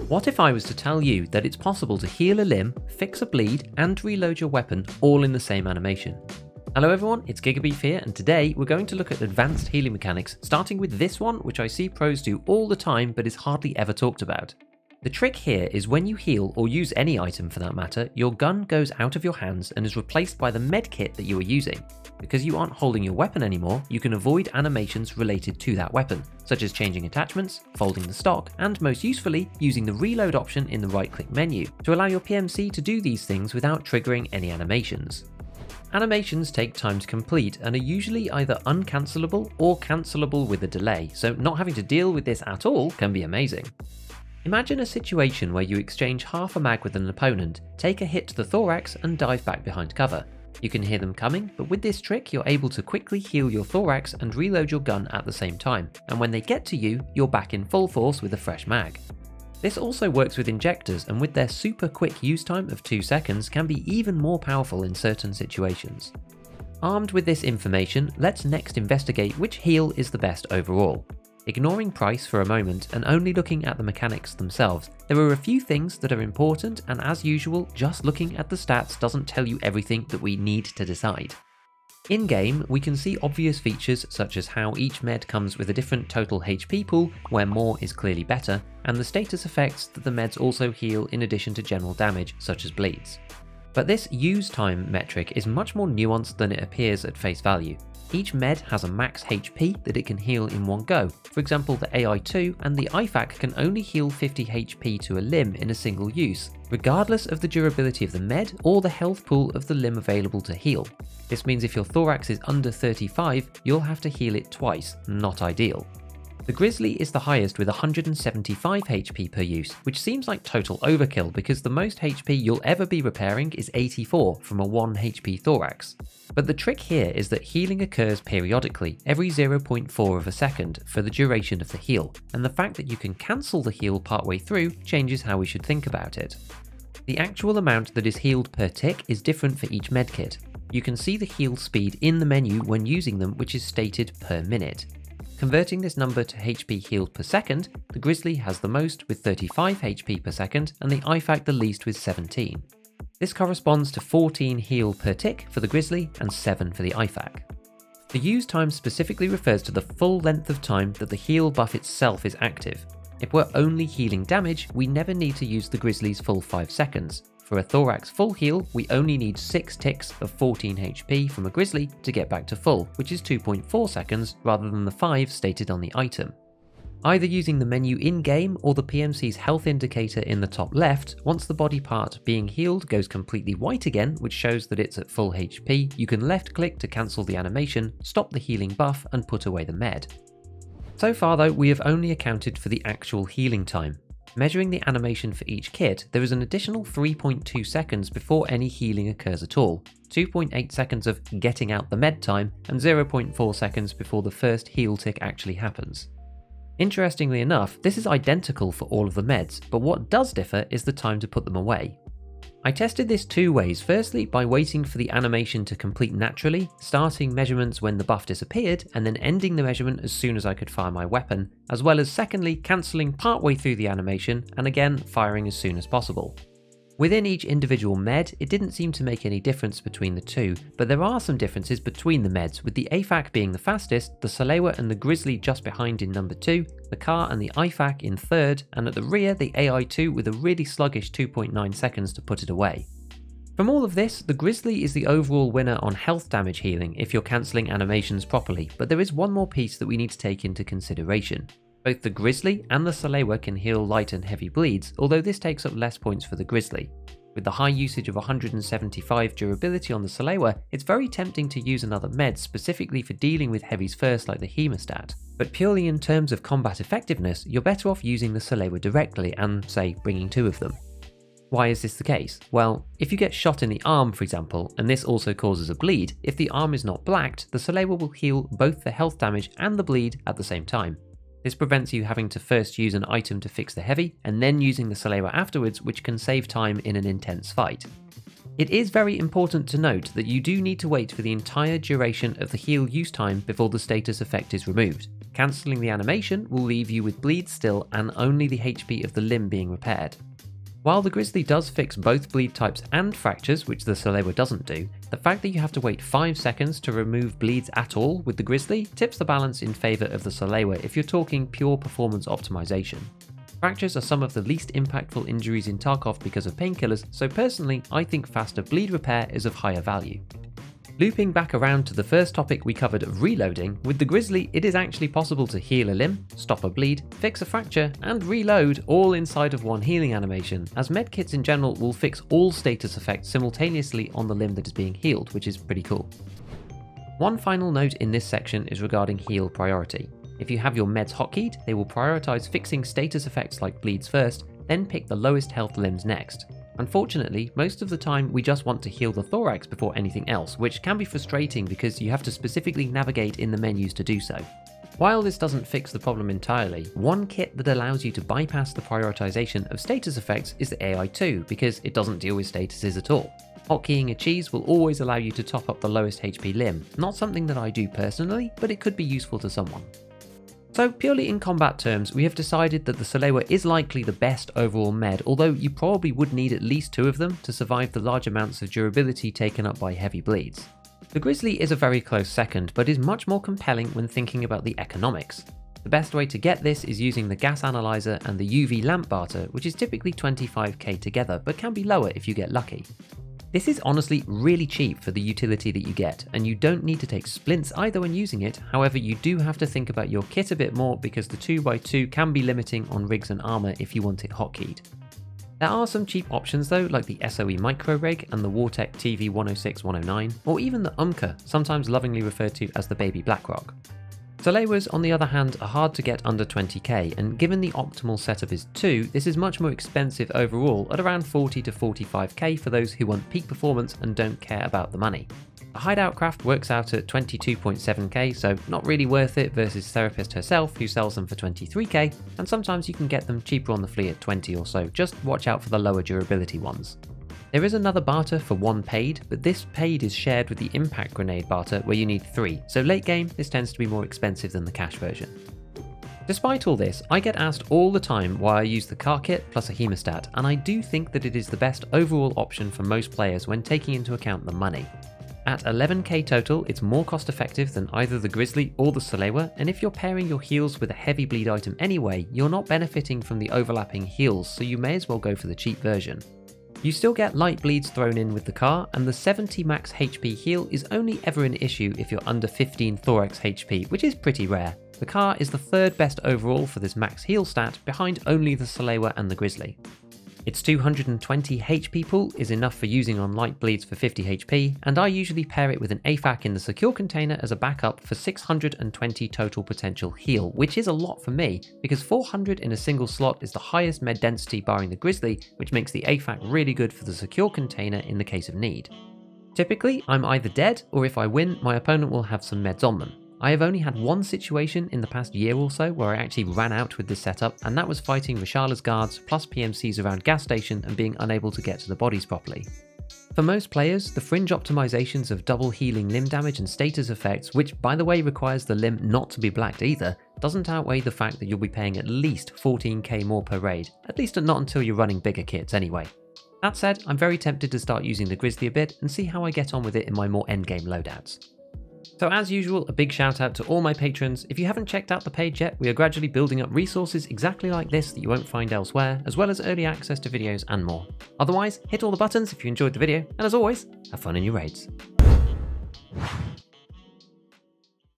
What if I was to tell you that it's possible to heal a limb, fix a bleed, and reload your weapon all in the same animation? Hello everyone, it's Gigabeef here, and today we're going to look at advanced healing mechanics, starting with this one which I see pros do all the time but is hardly ever talked about. The trick here is when you heal, or use any item for that matter, your gun goes out of your hands and is replaced by the medkit that you are using. Because you aren't holding your weapon anymore, you can avoid animations related to that weapon, such as changing attachments, folding the stock, and most usefully, using the reload option in the right-click menu to allow your PMC to do these things without triggering any animations. Animations take time to complete and are usually either uncancelable or cancelable with a delay, so not having to deal with this at all can be amazing. Imagine a situation where you exchange half a mag with an opponent, take a hit to the thorax and dive back behind cover. You can hear them coming, but with this trick you're able to quickly heal your thorax and reload your gun at the same time, and when they get to you, you're back in full force with a fresh mag. This also works with injectors, and with their super quick use time of 2 seconds can be even more powerful in certain situations. Armed with this information, let's next investigate which heal is the best overall. Ignoring price for a moment and only looking at the mechanics themselves, there are a few things that are important, and as usual, just looking at the stats doesn't tell you everything that we need to decide. In-game, we can see obvious features such as how each med comes with a different total HP pool, where more is clearly better, and the status effects that the meds also heal in addition to general damage such as bleeds. But this use time metric is much more nuanced than it appears at face value. Each med has a max HP that it can heal in one go. For example, the AI2 and the IFAK can only heal 50 HP to a limb in a single use, regardless of the durability of the med or the health pool of the limb available to heal. This means if your thorax is under 35, you'll have to heal it twice, not ideal. The Grizzly is the highest with 175 HP per use, which seems like total overkill because the most HP you'll ever be repairing is 84 from a 1 HP thorax. But the trick here is that healing occurs periodically, every 0.4 of a second for the duration of the heal, and the fact that you can cancel the heal partway through changes how we should think about it. The actual amount that is healed per tick is different for each medkit. You can see the heal speed in the menu when using them, which is stated per minute. Converting this number to HP healed per second, the Grizzly has the most with 35 HP per second and the IFAK the least with 17. This corresponds to 14 heal per tick for the Grizzly and 7 for the IFAK. The use time specifically refers to the full length of time that the heal buff itself is active. If we're only healing damage, we never need to use the Grizzly's full 5 seconds. For a thorax full heal, we only need 6 ticks of 14 HP from a Grizzly to get back to full, which is 2.4 seconds rather than the 5 stated on the item. Either using the menu in-game or the PMC's health indicator in the top left, once the body part being healed goes completely white again, which shows that it's at full HP, you can left click to cancel the animation, stop the healing buff and put away the med. So far though, we have only accounted for the actual healing time. Measuring the animation for each kit, there is an additional 3.2 seconds before any healing occurs at all, 2.8 seconds of getting out the med time, and 0.4 seconds before the first heal tick actually happens. Interestingly enough, this is identical for all of the meds, but what does differ is the time to put them away. I tested this 2 ways, firstly by waiting for the animation to complete naturally, starting measurements when the buff disappeared and then ending the measurement as soon as I could fire my weapon, as well as secondly cancelling partway through the animation and again firing as soon as possible. Within each individual med, it didn't seem to make any difference between the two, but there are some differences between the meds, with the AFAK being the fastest, the Salewa and the Grizzly just behind in number 2, the Car and the IFAK in 3rd, and at the rear the AI2 with a really sluggish 2.9 seconds to put it away. From all of this, the Grizzly is the overall winner on health damage healing if you're cancelling animations properly, but there is one more piece that we need to take into consideration. Both the Grizzly and the Salewa can heal light and heavy bleeds, although this takes up less points for the Grizzly. With the high usage of 175 durability on the Salewa, it's very tempting to use another med specifically for dealing with heavies first like the hemostat. But purely in terms of combat effectiveness, you're better off using the Salewa directly and, say, bringing 2 of them. Why is this the case? Well, if you get shot in the arm for example, and this also causes a bleed, if the arm is not blacked, the Salewa will heal both the health damage and the bleed at the same time. This prevents you having to first use an item to fix the heavy, and then using the Salewa afterwards, which can save time in an intense fight. It is very important to note that you do need to wait for the entire duration of the heal use time before the status effect is removed. Cancelling the animation will leave you with bleed still and only the HP of the limb being repaired. While the Grizzly does fix both bleed types and fractures, which the Salewa doesn't do, the fact that you have to wait 5 seconds to remove bleeds at all with the Grizzly tips the balance in favour of the Salewa if you're talking pure performance optimization. Fractures are some of the least impactful injuries in Tarkov because of painkillers, so personally I think faster bleed repair is of higher value. Looping back around to the first topic we covered of reloading, with the Grizzly it is actually possible to heal a limb, stop a bleed, fix a fracture, and reload all inside of one healing animation, as medkits in general will fix all status effects simultaneously on the limb that is being healed, which is pretty cool. One final note in this section is regarding heal priority. If you have your meds hotkeyed, they will prioritise fixing status effects like bleeds first, then pick the lowest health limbs next. Unfortunately, most of the time we just want to heal the thorax before anything else, which can be frustrating because you have to specifically navigate in the menus to do so. While this doesn't fix the problem entirely, one kit that allows you to bypass the prioritization of status effects is the AI2 because it doesn't deal with statuses at all. Hotkeying a cheese will always allow you to top up the lowest HP limb, not something that I do personally, but it could be useful to someone. So purely in combat terms, we have decided that the Salewa is likely the best overall med, although you probably would need at least 2 of them to survive the large amounts of durability taken up by heavy bleeds. The Grizzly is a very close second, but is much more compelling when thinking about the economics. The best way to get this is using the gas analyzer and the UV lamp barter, which is typically 25k together, but can be lower if you get lucky. This is honestly really cheap for the utility that you get, and you don't need to take splints either when using it. However, you do have to think about your kit a bit more because the 2x2 can be limiting on rigs and armor if you want it hotkeyed. There are some cheap options though, like the SOE Micro Rig and the Wartech TV106-109, or even the UMCA, sometimes lovingly referred to as the Baby Blackrock. Salewas, on the other hand, are hard to get under 20k, and given the optimal setup is 2, this is much more expensive overall at around 40 to 45k for those who want peak performance and don't care about the money. A hideout craft works out at 22.7k, so not really worth it versus Therapist herself who sells them for 23k, and sometimes you can get them cheaper on the flea at 20 or so, just watch out for the lower durability ones. There is another barter for 1 paid, but this paid is shared with the impact grenade barter where you need 3, so late game this tends to be more expensive than the cash version. Despite all this, I get asked all the time why I use the car kit plus a hemostat, and I do think that it is the best overall option for most players when taking into account the money. At 11k total, it's more cost effective than either the Grizzly or the Salewa, and if you're pairing your heals with a heavy bleed item anyway, you're not benefiting from the overlapping heals, so you may as well go for the cheap version. You still get light bleeds thrown in with the car, and the 70 max HP heal is only ever an issue if you're under 15 thorax HP, which is pretty rare. The car is the 3rd best overall for this max heal stat, behind only the Salewa and the Grizzly. Its 220 HP pool is enough for using on light bleeds for 50 HP, and I usually pair it with an AFAK in the secure container as a backup for 620 total potential heal, which is a lot for me, because 400 in a single slot is the highest med density barring the Grizzly, which makes the AFAK really good for the secure container in the case of need. Typically, I'm either dead, or if I win, my opponent will have some meds on them. I have only had one situation in the past year or so where I actually ran out with this setup, and that was fighting Rishala's guards plus PMCs around gas station and being unable to get to the bodies properly. For most players, the fringe optimizations of double healing limb damage and status effects, which by the way requires the limb not to be blacked either, doesn't outweigh the fact that you'll be paying at least 14k more per raid, at least not until you're running bigger kits anyway. That said, I'm very tempted to start using the Grizzly a bit and see how I get on with it in my more endgame loadouts. So as usual, a big shout out to all my patrons. If you haven't checked out the page yet, we are gradually building up resources exactly like this that you won't find elsewhere, as well as early access to videos and more. Otherwise, hit all the buttons if you enjoyed the video, and as always, have fun in your raids.